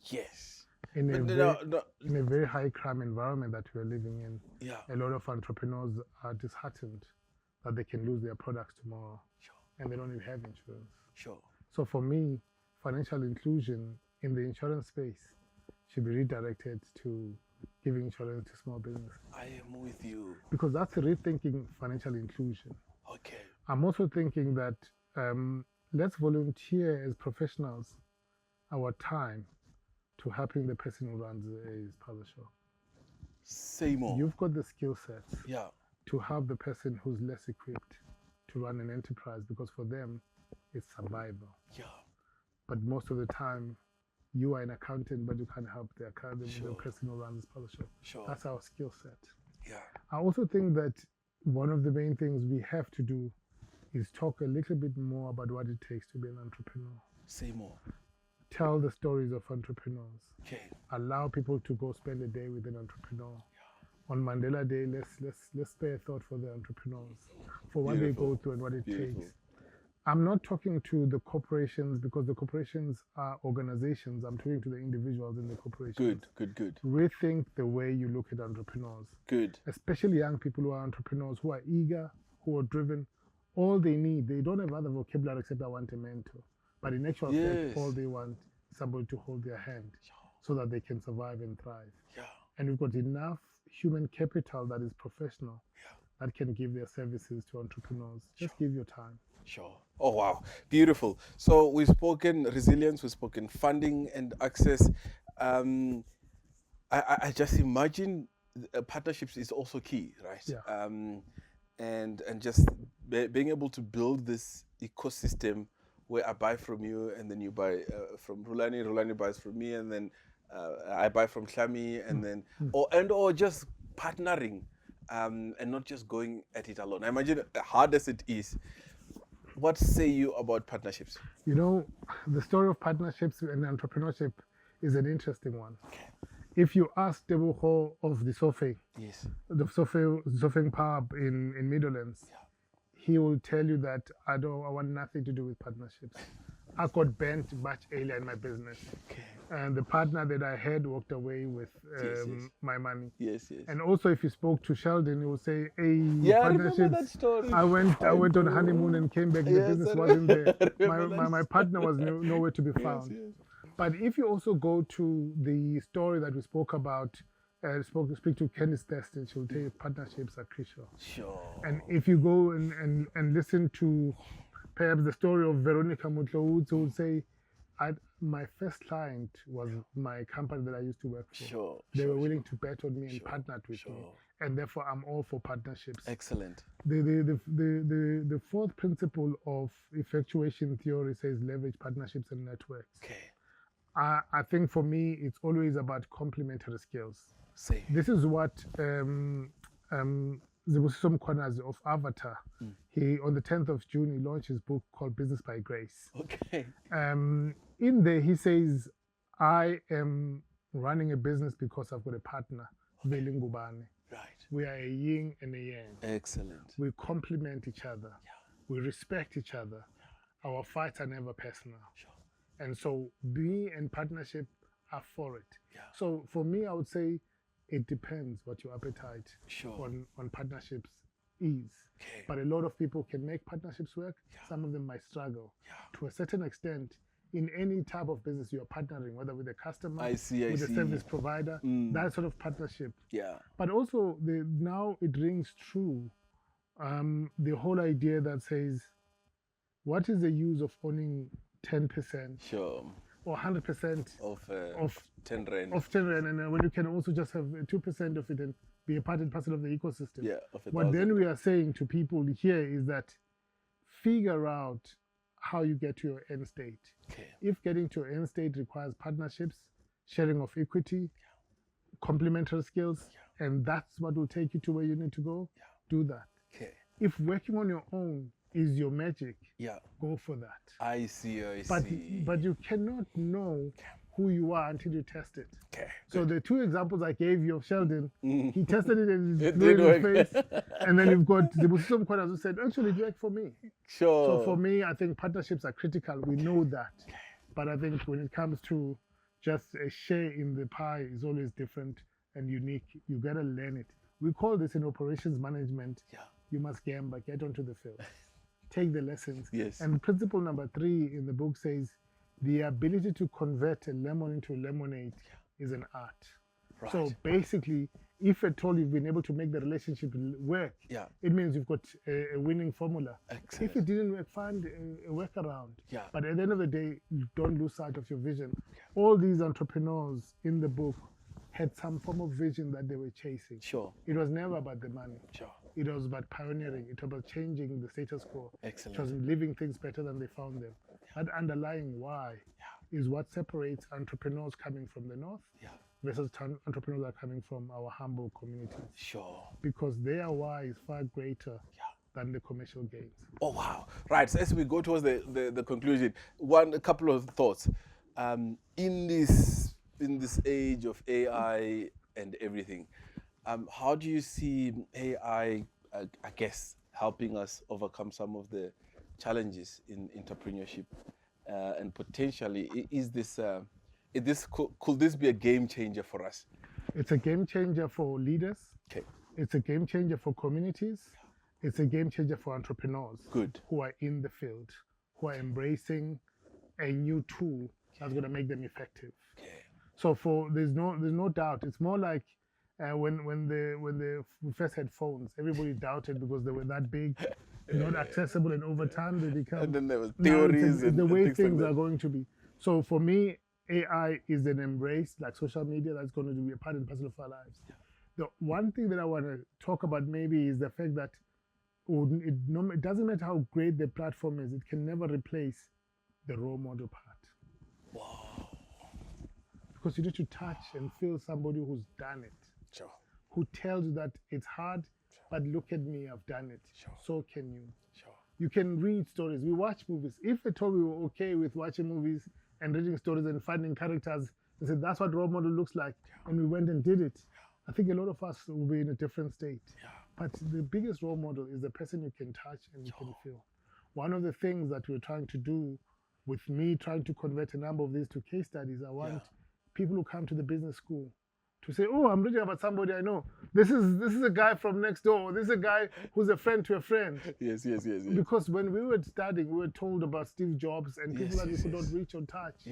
Yes. In a very high crime environment that we're living in, a lot of entrepreneurs are disheartened that they can lose their products tomorrow. Sure. And they don't even have insurance. Sure. So for me, financial inclusion in the insurance space should be redirected to giving insurance to small business. I am with you. Because that's rethinking financial inclusion. Okay. I'm also thinking that let's volunteer as professionals our time to helping the person who runs a parlor shop. Say more. You've got the skill sets to help the person who's less equipped to run an enterprise, because for them, it's survival. Yeah. But most of the time, you are an accountant, but you can't help the person who runs this parlor shop. Sure. That's our skill set. Yeah. I also think that one of the main things we have to do is talk a little bit more about what it takes to be an entrepreneur. Say more. Tell the stories of entrepreneurs. Okay. Allow people to go spend a day with an entrepreneur. On Mandela Day, let's spare a thought for the entrepreneurs, for what they go through and what it takes. I'm not talking to the corporations, because the corporations are organizations. I'm talking to the individuals in the corporations. Good. Rethink the way you look at entrepreneurs. Good. Especially young people who are entrepreneurs, who are eager, who are driven. All they need, they don't have other vocabulary except I want a mentor. But in actual fact, all they want is somebody to hold their hand so that they can survive and thrive. Yeah. And we've got enough human capital that is professional that can give their services to entrepreneurs. Just give your time. Sure. Oh, wow. Beautiful. So we've spoken resilience, we've spoken funding and access. I just imagine partnerships is also key, right? Yeah. And just being able to build this ecosystem where I buy from you and then you buy from Rulani, Rulani buys from me, and then I buy from Klami, and then or just partnering and not just going at it alone. I imagine hard as it is. What say you about partnerships? You know, the story of partnerships and entrepreneurship is an interesting one. Okay. If you ask Debucho of the Sofeng, the Sofeng pub in Midlands, he will tell you that I want nothing to do with partnerships. I got bent much earlier in my business. Okay. And the partner that I had walked away with my money. Yes. And also, if you spoke to Sheldon, he would say, "Hey, I remember that story. I went on honeymoon and came back. The business wasn't there. My partner was nowhere to be found." Yes. But if you also go to the story that we spoke about, speak to Candice Teston, she'll tell you partnerships are crucial. Sure. And if you go and listen to perhaps the story of Veronica Mutlo, who would say, my first client was my company that I used to work for. They were willing to bet on me and partnered with me. And therefore, I'm all for partnerships. Excellent. The fourth principle of effectuation theory says leverage partnerships and networks. Okay. I think for me, it's always about complementary skills. Same. This is what Zibusiso Mkhwanazi of Avatar, he on the 10th of June, he launched his book called Business by Grace. Okay. In there, he says, I am running a business because I've got a partner, Veli Ngubane. Right. We are a yin and a yang. Excellent. We complement each other. Yeah. We respect each other. Yeah. Our fights are never personal. Sure. And so me and partnership are for it. Yeah. So for me, I would say it depends what your appetite on partnerships is. Okay. But a lot of people can make partnerships work. Yeah. Some of them might struggle. Yeah. To a certain extent, in any type of business you're partnering, whether with a customer, with a service provider, that sort of partnership. Yeah. But also now it rings true, the whole idea that says, what is the use of owning 10% or 100% of 10 rand, and when you can also just have 2% of it and be a part and parcel of the ecosystem. Yeah, what then we are saying to people here is that figure out how you get to your end state. Okay. If getting to your end state requires partnerships, sharing of equity, complementary skills, and that's what will take you to where you need to go, do that. Okay. If working on your own is your magic, go for that. I see. But you cannot know who you are until you test it. Okay. So the two examples I gave you of Sheldon, he tested it and it blew in his face. And then you've got Zibusiso Mkhwanazi who said, actually, it worked for me. Sure. So for me, I think partnerships are critical. We know that. But I think when it comes to just a share in the pie is always different and unique. You got to learn it. We call this in operations management. Yeah. You must gamble, get onto the field. Take the lessons. Yes. And principle number 3 in the book says, the ability to convert a lemon into lemonade is an art. Right. So basically, if at all you've been able to make the relationship work, it means you've got a winning formula. Excellent. If it didn't work, find a workaround. Yeah. But at the end of the day, you don't lose sight of your vision. All these entrepreneurs in the book had some form of vision that they were chasing. Sure. It was never about the money. Sure. It was about pioneering. It was about changing the status quo. Excellent. It was living things better than they found them. That underlying why is what separates entrepreneurs coming from the north versus entrepreneurs that are coming from our humble communities. Sure. Because their why is far greater than the commercial gains. Oh, wow. Right. So as we go towards the conclusion, a couple of thoughts. In this age of AI and everything, how do you see AI, I guess, helping us overcome some of the challenges in entrepreneurship? And potentially, could this be a game changer for us? It's a game changer for leaders. Okay. It's a game changer for communities. It's a game changer for entrepreneurs. Good. Who are in the field, who are embracing a new tool that's going to make them effective. Okay. So there's no doubt. It's more like when we first had phones, everybody doubted because they were that big, not accessible, and over time they become. And then there was theories it's the way things like are going to be. So for me, AI is an embrace, like social media, that's going to be a part and parcel of our lives. The one thing that I want to talk about maybe is the fact that it doesn't matter how great the platform is, it can never replace the role model part. Wow. Because you need to touch and feel somebody who's done it. Sure. Who tells you that it's hard, but look at me, I've done it. Sure. So can you. Sure. You can read stories. We watch movies. If at all we were okay with watching movies and reading stories and finding characters and said that's what role model looks like, and we went and did it, I think a lot of us will be in a different state. But the biggest role model is the person you can touch and you can feel. One of the things that we're trying to do with me trying to convert a number of these to case studies, I want people who come to the business school to say, oh, I'm reading about somebody I know. This is a guy from next door. This is a guy who's a friend to a friend. Yes. Because when we were studying, we were told about Steve Jobs and people that we could not reach or touch,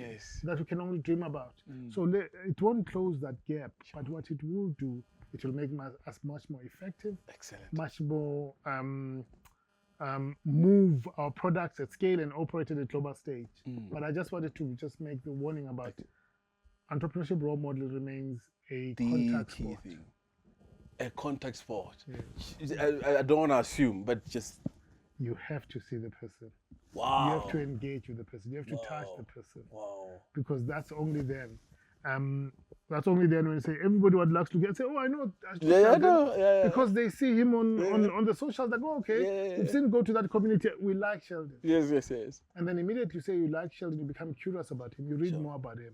that we can only dream about. So it won't close that gap, but what it will do, it will make us much more effective, much more move our products at scale and operate at a global stage. But I just wanted to just make the warning about entrepreneurship role model remains a contact sport. Thing. A contact sport. I don't want to assume, but just... You have to see the person. Wow. You have to engage with the person. You have to touch the person. Wow. Because that's only then. That's only then when you say, everybody would like to get, say, oh, I know. Because they see him on the socials, like, oh, okay, we've seen go to that community, we like Sheldon. Yes. And then immediately you say you like Sheldon, you become curious about him, you read more about him.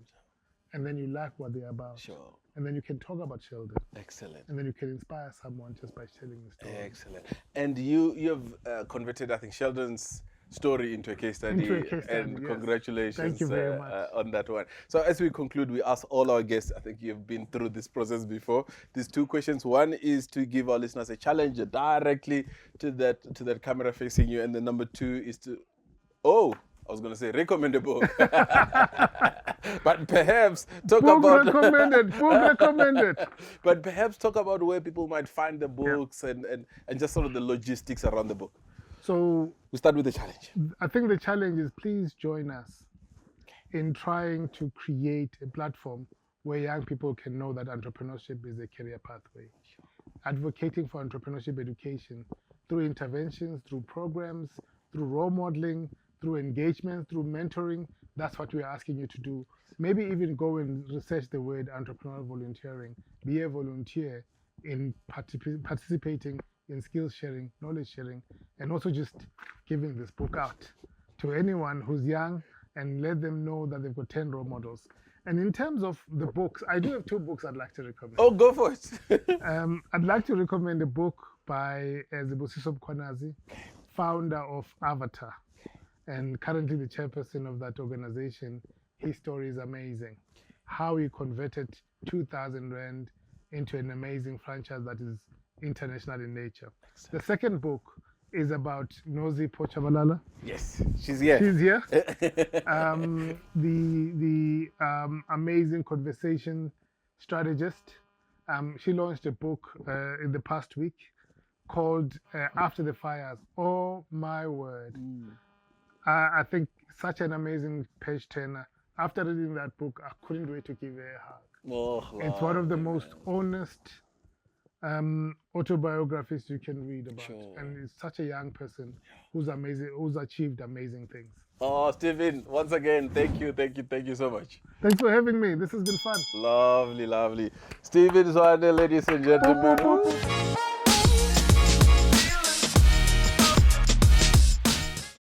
And then you like what they're about. Sure. And then you can talk about Sheldon. Excellent. And then you can inspire someone just by telling the story. Excellent. And you have converted, I think, Sheldon's story into a case study. And congratulations Thank you very much. On that one. So as we conclude, we ask all our guests, I think you've been through this process before, these two questions. One is to give our listeners a challenge directly to that camera facing you. And the number two is to, I was going to say recommend a book. But perhaps talk about... recommended. But perhaps talk about where people might find the books and just sort of the logistics around the book. So... We start with the challenge. I think the challenge is please join us in trying to create a platform where young people can know that entrepreneurship is a career pathway. Advocating for entrepreneurship education through interventions, through programs, through role modeling, through engagement, through mentoring. That's what we're asking you to do. Maybe even go and research the word entrepreneurial volunteering. Be a volunteer in participating in skills sharing, knowledge sharing, and also just giving this book out to anyone who's young and let them know that they've got 10 role models. And in terms of the books, I do have 2 books I'd like to recommend. Oh, go for it. I'd like to recommend a book by Zibusiso Mkhwanazi, founder of Avatar, and currently the chairperson of that organization. His story is amazing. How he converted 2,000 Rand into an amazing franchise that is international in nature. The second book is about Nozi Pochabalala. Yes, she's here. She's here. The amazing conversation strategist. She launched a book in the past week called After the Fires. Oh my word. I think such an amazing page turner. After reading that book, I couldn't wait to give her a hug. Oh, It's one of the most honest autobiographies you can read about. Sure. And it's such a young person who's amazing, who's achieved amazing things. Oh, Steven, once again, thank you so much. Thanks for having me. This has been fun. Lovely. Steven Zwane, ladies and gentlemen.